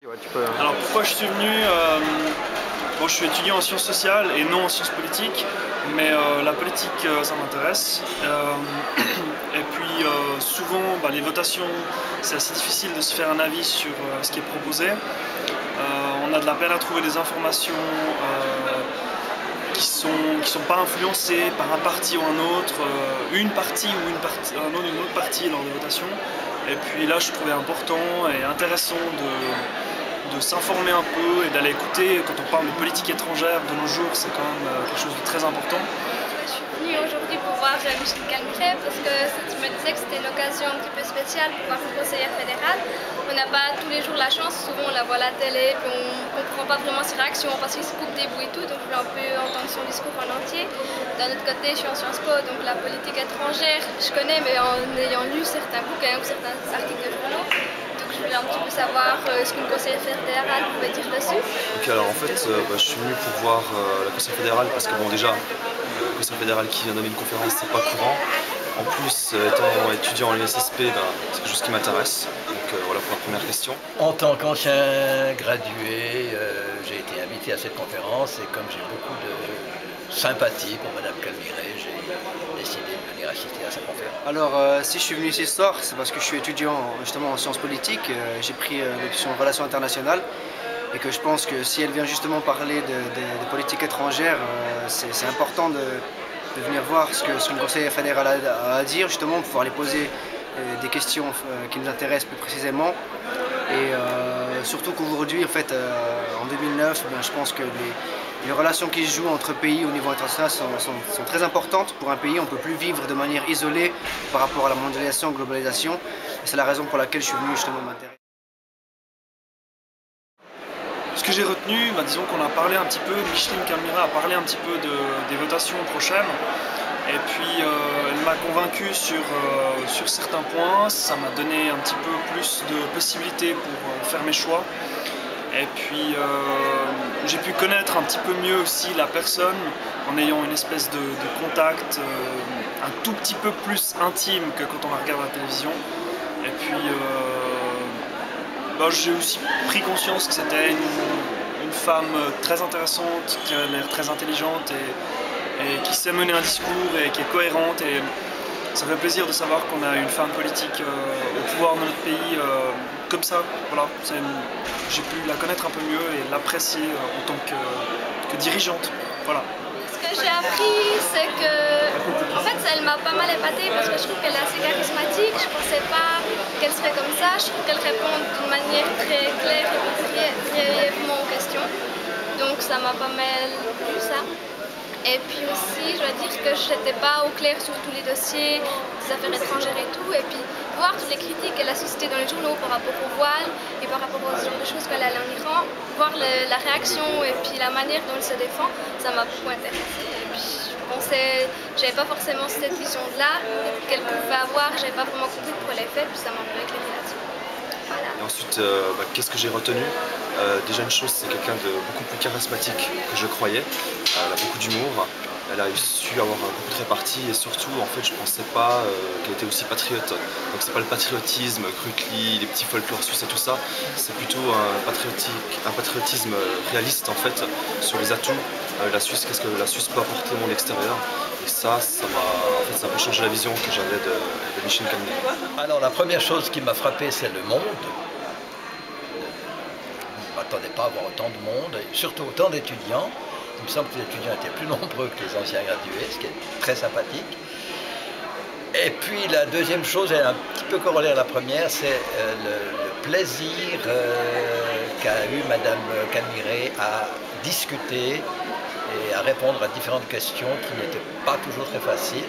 Ouais, tu peux. Alors pourquoi je suis venu bon, je suis étudiant en sciences sociales et non en sciences politiques, mais la politique ça m'intéresse. Et puis souvent les votations, c'est assez difficile de se faire un avis sur ce qui est proposé. On a de la peine à trouver des informations qui sont pas influencées par un parti ou un autre, une partie ou une autre partie lors des votations. Et puis là je trouvais important et intéressant de s'informer un peu et d'aller écouter. Quand on parle de politique étrangère de nos jours, c'est quand même quelque chose de très important. Je suis venue aujourd'hui pour voir Michel Calmiret parce que je me disais que c'était une occasion un petit peu spéciale pour voir une conseillère fédérale. On n'a pas tous les jours la chance, souvent on la voit à la télé puis on ne comprend pas vraiment ses réactions parce qu'il se coupe des bouts et tout, donc je voulais un peu entendre son discours en entier. D'un autre côté, je suis en Sciences Po, donc la politique étrangère, je connais, mais en ayant lu certains bouquins ou certains articles de journaux. Je voulais un petit peu savoir ce qu'une conseillère fédérale pouvait dire dessus. Ok, alors en fait, je suis venu pour voir la conseillère fédérale parce que bon déjà, le conseillère fédéral qui vient donner une conférence, c'est pas courant. En plus, étant étudiant à l'ISSP, c'est quelque chose qui m'intéresse. Donc voilà pour la première question. En tant qu'ancien gradué, j'ai été invité à cette conférence et comme j'ai beaucoup de sympathie pour Madame Calmiret, j'ai décidé de venir assister à sa conférence. Alors, si je suis venu ici ce soir, c'est parce que je suis étudiant justement en sciences politiques. J'ai pris l'option relations internationales et que je pense que si elle vient justement parler de politique étrangère, c'est important de venir voir ce qu'une conseillère fédérale a à dire, justement, pour pouvoir les poser des questions qui nous intéressent plus précisément. Et surtout qu'aujourd'hui, en fait, en 2009, je pense que les relations qui se jouent entre pays au niveau international sont très importantes. Pour un pays, on ne peut plus vivre de manière isolée par rapport à la mondialisation, globalisation. C'est la raison pour laquelle je suis venu justement m'intéresser. Ce que j'ai retenu, disons qu'on a parlé un petit peu, Micheline Calmiret a parlé un petit peu des votations prochaines. Et puis elle m'a convaincu sur certains points, ça m'a donné un petit peu plus de possibilités pour faire mes choix. Et puis j'ai pu connaître un petit peu mieux aussi la personne en ayant une espèce de contact un tout petit peu plus intime que quand on la regarde à la télévision. Et puis j'ai aussi pris conscience que c'était une femme très intéressante, qui a l'air très intelligente et qui sait mener un discours et qui est cohérente. Et ça fait plaisir de savoir qu'on a une femme politique au pouvoir dans notre pays comme ça. Voilà, j'ai pu la connaître un peu mieux et l'apprécier en tant que dirigeante. Voilà. Ce que j'ai appris, c'est que en fait, elle m'a pas mal épatée parce que je trouve qu'elle est assez charismatique. Je pensais pas qu'elle serait comme ça. Je trouve qu'elle répond d'une manière très claire et brièvement aux questions. Donc ça m'a pas mal plu ça. Et puis aussi, je dois dire que je n'étais pas au clair sur tous les dossiers des affaires étrangères et tout. Et puis voir toutes les critiques qu'elle a suscitées dans les journaux par rapport au voile et par rapport aux genre de choses qu'elle a en Iran, voir la réaction et puis la manière dont elle se défend, ça m'a beaucoup intéressée. Et puis je pensais, j'avais pas forcément cette vision-là qu'elle pouvait avoir, j'avais pas vraiment compris pour les faits, puis ça m'a un peu éclairé là-dessus. Voilà. Et ensuite, qu'est-ce que j'ai retenu? Déjà une chose, c'est quelqu'un de beaucoup plus charismatique que je croyais. Elle a beaucoup d'humour, elle a su avoir beaucoup de répartie et surtout, en fait, je pensais pas qu'elle était aussi patriote. Donc c'est pas le patriotisme Krukli, les petits folklores suisses et tout ça, c'est plutôt un patriotisme réaliste en fait sur les atouts. La Suisse, qu'est-ce que la Suisse peut apporter au monde extérieur? Et ça m'a fait changer la vision que j'avais de Micheline Calmiret. Alors la première chose qui m'a frappé, c'est le monde. Je ne m'attendais pas à voir autant de monde, et surtout autant d'étudiants. Il me semble que les étudiants étaient plus nombreux que les anciens gradués, ce qui est très sympathique. Et puis la deuxième chose, elle est un petit peu corollaire à la première, c'est le plaisir qu'a eu Madame Calmiret à discuter et à répondre à différentes questions qui n'étaient pas toujours très faciles.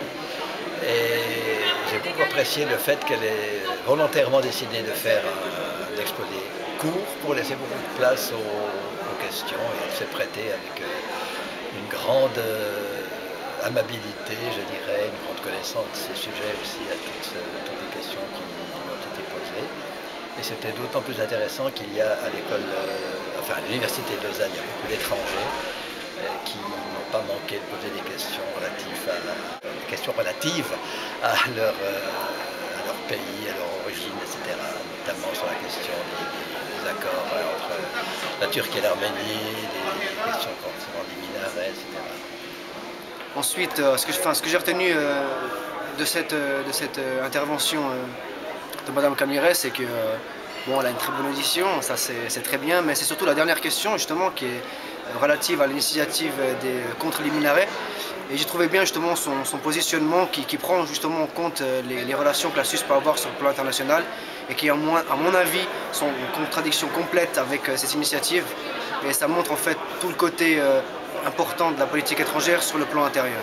Et j'ai beaucoup apprécié le fait qu'elle ait volontairement décidé de faire un exposé court pour laisser beaucoup de place aux questions, et elle s'est prêtée avec une grande amabilité, je dirais, une grande connaissance de ces sujets aussi à toutes les questions qui lui ont été posées. Et c'était d'autant plus intéressant qu'il y a à l'école, à l'université de Lausanne, il y a beaucoup d'étrangers qui n'ont pas manqué de poser des questions relatives à leur pays, à leur origine, etc., notamment sur la question des désaccords entre la Turquie et l'Arménie, des questions concernant les minarets, etc. Ensuite, ce que j'ai retenu de cette intervention de Madame Camires, c'est que bon, elle a une très bonne audition, ça c'est très bien, mais c'est surtout la dernière question justement qui est relative à l'initiative contre les minarets. Et j'ai trouvé bien justement son positionnement qui prend justement en compte les relations que la Suisse peut avoir sur le plan international et qui, à mon avis, sont en contradiction complète avec cette initiative. Et ça montre en fait tout le côté important de la politique étrangère sur le plan intérieur.